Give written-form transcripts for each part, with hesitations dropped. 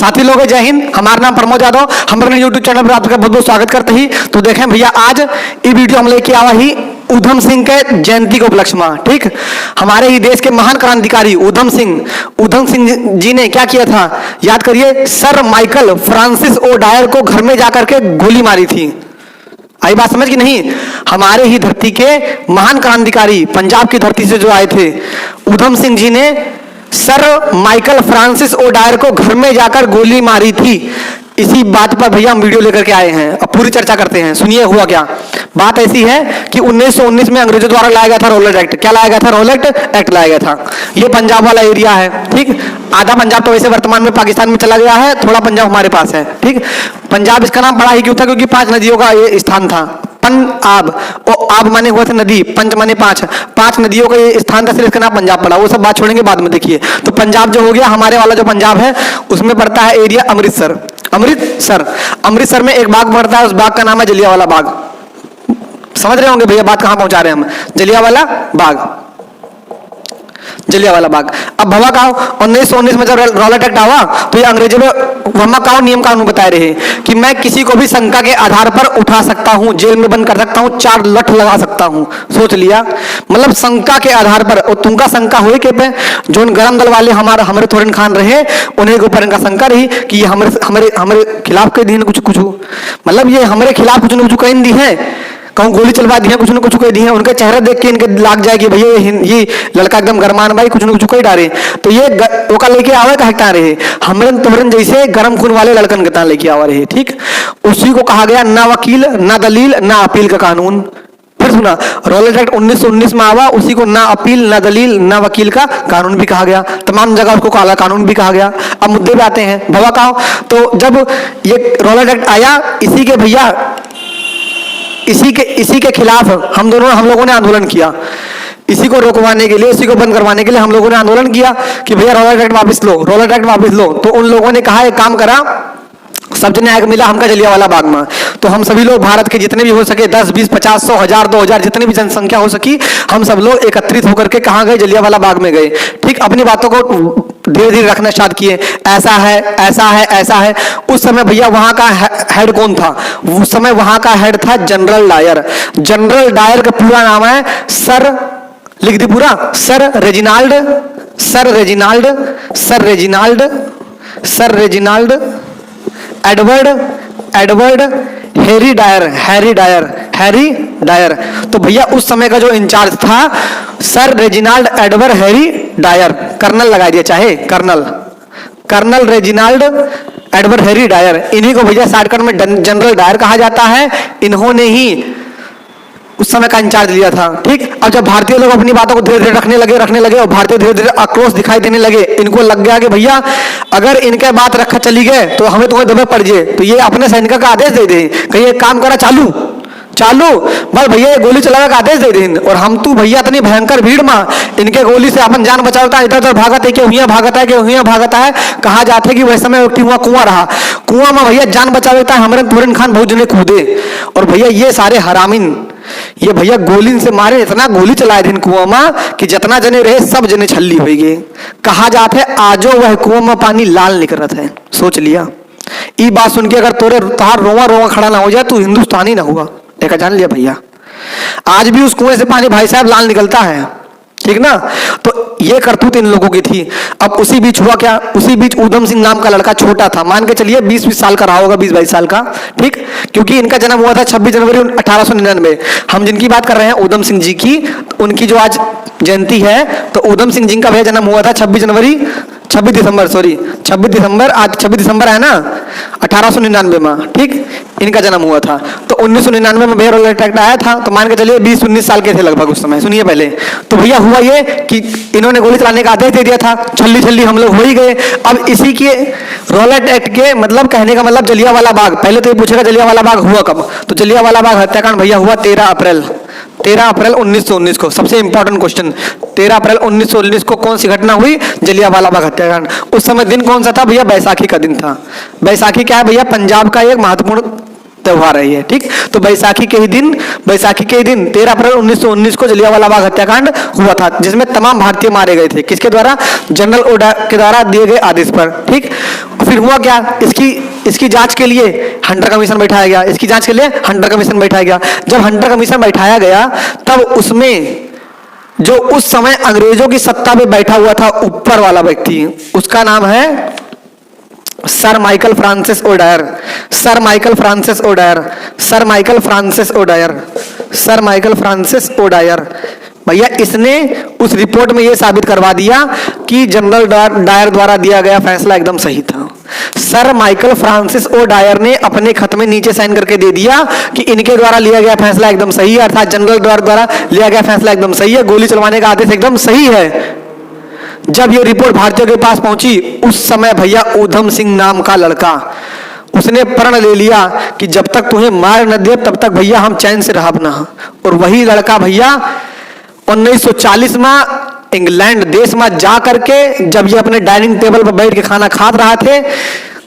साथी लोग जय हिंद। हमारा नाम प्रमोद यादव। हम अपने यूट्यूब चैनल पर आपका बहुत बहुत स्वागत करते ही। तो देखें भैया, आज ये वीडियो हम लेके आवा ही ऊधम सिंह के जयंती के उपलक्ष्य में। ठीक, हमारे ही देश के महान क्रांतिकारी ऊधम सिंह जी ने क्या किया था, याद करिए। Sir Michael Francis O Dyer को घर में जाकर के गोली मारी थी। आई बात समझ की नहीं? हमारे ही धरती के महान क्रांतिकारी, पंजाब की धरती से जो आए थे, ऊधम सिंह जी ने sir Michael Francis O Dyer को घर में जाकर गोली मारी थी। इसी बात पर भैया हम वीडियो लेकर के आए हैं। अब पूरी चर्चा करते हैं। सुनिए हुआ क्या। बात ऐसी है कि 1919 में अंग्रेजों द्वारा लाया गया था रॉलेट एक्ट। क्या लाया गया था? रॉलेट एक्ट लाया गया था। ये पंजाब वाला एरिया है। ठीक, आधा पंजाब तो वैसे वर्तमान में पाकिस्तान में चला गया है, थोड़ा पंजाब हमारे पास है। ठीक, पंजाब इसका नाम पड़ा ही क्यों था? क्योंकि 5 नदियों का ये स्थान था। आब, और आब माने हुआ था नदी, पंच माने 5 नदियों का ये स्थान था, इसलिए इसका नाम पंजाब पड़ा। वो सब बात छोड़ेंगे, बाद में देखिए। तो पंजाब जो हो गया, हमारे वाला जो पंजाब है उसमें पड़ता है एरिया अमृतसर। अमृतसर में एक बाग पड़ता है, उस बाग का नाम है जलियांवाला बाग। समझ रहे होंगे भैया बात कहां पहुंचा रहे हैं हम? जलियांवाला बाग। अब भवा का 1919 में जब रॉलेट एक्ट आवा तो ये अंग्रेजों में वहां का नियम कानून बताए रहे कि मैं किसी को भी शंका के आधार पर उठा सकता हूं, जेल में बंद कर सकता हूं, 4 लठ लगा सकता हूं। सोच लिया, मतलब शंका के आधार पर। और तुमका शंका हुई के पे जो गरम दल वाले हमारे थोरन खान रहे, उन्हें के ऊपर इनका शंका रही कि ये हमारे खिलाफ कह दी कुछ, मतलब ये हमारे खिलाफ कुछ न कुछ कह दी है, कहूँ गोली चलवा दी है, कुछ न कुछ कह दी है। उनके चेहरे देख के इनके लाग जाएगी भैया ये लड़का एकदम गरमान भाई, कुछ न कुछ कह डाले। तो ये ओका लेके आवे कहता रहे, हमरन तुमरन जैसे गरम खून वाले लड़कन के लेके आवा रहे। ठीक, उसी को कहा गया ना वकील ना दलील ना अपील का कानून। फिर सुना, रॉलेट एक्ट 1919 में आवा, उसी को ना अपील ना दलील ना वकील का कानून भी कहा गया। तमाम जगह उसको काला कानून भी कहा गया। अब मुद्दे पे आते हैं। भवा कहो तो जब ये रॉलेट एक्ट आया, इसी के भैया इसी के खिलाफ हम लोगों ने आंदोलन किया। इसी को रोकवाने के लिए, इसी को बंद करवाने के लिए हम लोगों ने आंदोलन किया कि भैया रॉलेट एक्ट वापस लो। तो उन लोगों ने कहा एक काम करा, सब न्याय मिला हमका जलियांवाला बाग में। तो हम सभी लोग भारत के जितने भी हो सके 10, 20, 50, 100, 1000, 2000 जितनी भी जनसंख्या हो सकी, हम सब लोग एकत्रित होकर के कहाँ गए? जलियांवाला बाग में गए। ठीक, अपनी बातों को धीरे धीरे रखना स्टार्ट किए। ऐसा है। उस समय भैया वहां का हेड कौन था? उस समय वहां का हेड था जनरल डायर। जनरल डायर का पूरा नाम है सर, लिख दी पूरा, Sir Reginald Edward Harry Dyer. तो भैया उस समय का जो इंचार्ज था Sir Reginald Edward Harry Dyer, colonel लगा दिया चाहे, Colonel Reginald Edward Harry Dyer. इन्हीं को भैया शॉर्टकट में जनरल डायर कहा जाता है। इन्होंने ही उस समय का इंचार्ज लिया था। ठीक, अब जब भारतीय लोग अपनी बातों को धीरे धीरे रखने लगे और भारतीय धीरे धीरे आक्रोश दिखाई देने लगे, इनको लग गया कि भैया अगर इनके बात रखा चली गए तो हमें तुम्हें दबे पड़ जाए। तो ये अपने सैनिकों का आदेश दे दे, कहीं एक काम करा, चालू बस भैया गोली चलाने का आदेश दे दें। और हम तो भैया इतनी भयंकर भीड़ में इनके गोली से अपन जान बचाता है, इधर उधर भागत है, कि भागता है। कहा जाता है कि वैसे समय कुआं रहा, कुआं में भैया जान बचाता है हमारे तुरंत खान बहुत जने कूदे। और भैया ये सारे हरामीन ये भैया गोली से मारे, इतना गोली चलाए थे कुआं में कि जितना जने रहे सब जने छल्ली हो गए। कहा जाता है आजो वह कुआं में पानी लाल निकलत है। सोच लिया, ये बात सुन के अगर तोहार रोवा खड़ा ना हो जाए तो हिंदुस्तानी ना हुआ। देखा, जान लिया भैया, आज भी उस कुएं से पानी भाई साहब लाल निकलता है। ठीक ना? तो ये करतूत इन लोगों की थी। अब उसी बीच हुआ क्या? उसी बीच ऊधम सिंह नाम का लड़का छोटा था, मान के चलिए 20 साल का रहा होगा, 20-22 साल का। ठीक, क्योंकि इनका जन्म हुआ था 26 जनवरी 1899। हम जिनकी बात कर रहे हैं ऊधम सिंह जी की, उनकी जो आज जयंती है, तो ऊधम सिंह जी का भैया जन्म हुआ था 26 दिसंबर, आज 26 दिसंबर है ना, 1899 में। ठीक, इनका जन्म हुआ था। तो 1999 में भैया रॉलेट एक्ट आया था। तो मान के चलिए 20-19 साल के थे लगभग उस समय। सुनिए पहले तो भैया हुआ ये कि इन्होंने गोली चलाने का आदेश दे दिया था, छल्ली हम लोग हो ही गए। अब इसी के रॉलेट एक्ट के मतलब कहने का मतलब जलियांवाला बाग, पहले तो ये पूछेगा जलियांवाला बाग हुआ कब? तो जलियांवाला बाग हत्याकांड भैया हुआ 13 अप्रैल 1919 को। सबसे इंपॉर्टेंट क्वेश्चन, 13 अप्रैल 1919 को कौन सी घटना हुई? जलियांवाला बाग हत्याकांड। उस समय दिन कौन सा था भैया? बैसाखी का दिन था। बैसाखी क्या है भैया? पंजाब का एक महत्वपूर्ण त्योहार है ये। ठीक, तो बैसाखी के ही दिन 13 अप्रैल 1919 को जलियांवाला बाग हत्याकांड हुआ था, जिसमें तमाम भारतीय मारे गए थे। किसके द्वारा? जनरल ओडा के द्वारा दिए गए आदेश पर। ठीक, फिर हुआ क्या, इसकी जांच के लिए हंटर कमीशन बैठाया गया, इसकी जांच के लिए हंटर कमीशन बैठाया गया। जब हंटर कमीशन बैठाया गया तब उसमें जो उस समय अंग्रेजों की सत्ता पे बैठा हुआ था ऊपर वाला व्यक्ति, उसका नाम है sir Michael Francis O'Dwyer. Sir Michael Francis O'Dwyer, sir Michael Francis O'Dwyer, sir Michael Francis O'Dwyer. भैया इसने उस रिपोर्ट में यह साबित करवा दिया कि जनरल डायर द्वारा दिया गया फैसला एकदम सही था। Sir Michael Francis O Dyer ने अपने खत में नीचे साइन करके दे दिया कि इनके द्वारा लिया गया फैसला एकदम सही है, अर्थात जनरल डायर द्वारा लिया गया फैसला एकदम सही है, गोली चलवाने का आदेश एकदम सही है। जब ये रिपोर्ट भारतीयों के पास पहुंची उस समय भैया ऊधम सिंह नाम का लड़का, उसने प्रण ले लिया कि जब तक तुम्हें मार न दे तब तक भैया हम चैन से रहब ना। और वही लड़का भैया 1940 में इंग्लैंड देश में जा करके जब ये अपने डाइनिंग टेबल पर बैठ के खाना खा रहा थे,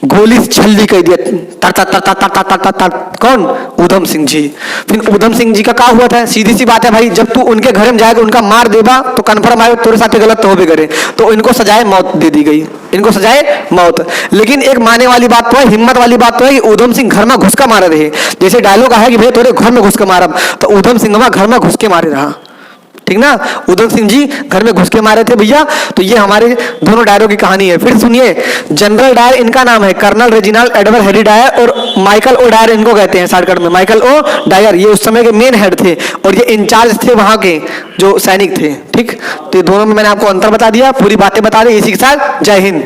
गोली से छल्ली कह दिया, तर तर तर तर तर तर तर तर। कौन? ऊधम सिंह जी। फिर ऊधम सिंह जी का क्या हुआ था? सीधी सी बात है भाई, जब तू उनके घर में जाएगा उनका मार देगा तो कन्फर्म आए तेरे साथ गलत तो हो भी करे, तो इनको सजाए मौत दे दी गई, इनको सजाए मौत। लेकिन एक माने वाली बात तो है, हिम्मत वाली बात तो है कि ऊधम सिंह घर में घुस के मारे रहे। जैसे डायलॉग है कि भाई तेरे घर में घुस के मारब, तो ऊधम सिंह घर में घुस के मारे रहा, ठीक ना। ऊधम सिंह जी घर में घुस के मारे थे भैया। तो ये हमारे दोनों डायरों की कहानी है। फिर सुनिए, जनरल डायर इनका नाम है, Colonel Reginald Edward Harry Dyer, और माइकल ओ डायर इनको कहते हैं शॉर्टकट में, माइकल ओ डायर। ये उस समय के मेन हेड थे और ये इंचार्ज थे वहां के जो सैनिक थे, ठीक। तो दोनों में मैंने आपको अंतर बता दिया, पूरी बातें बता दी। इसी के साथ जय हिंद।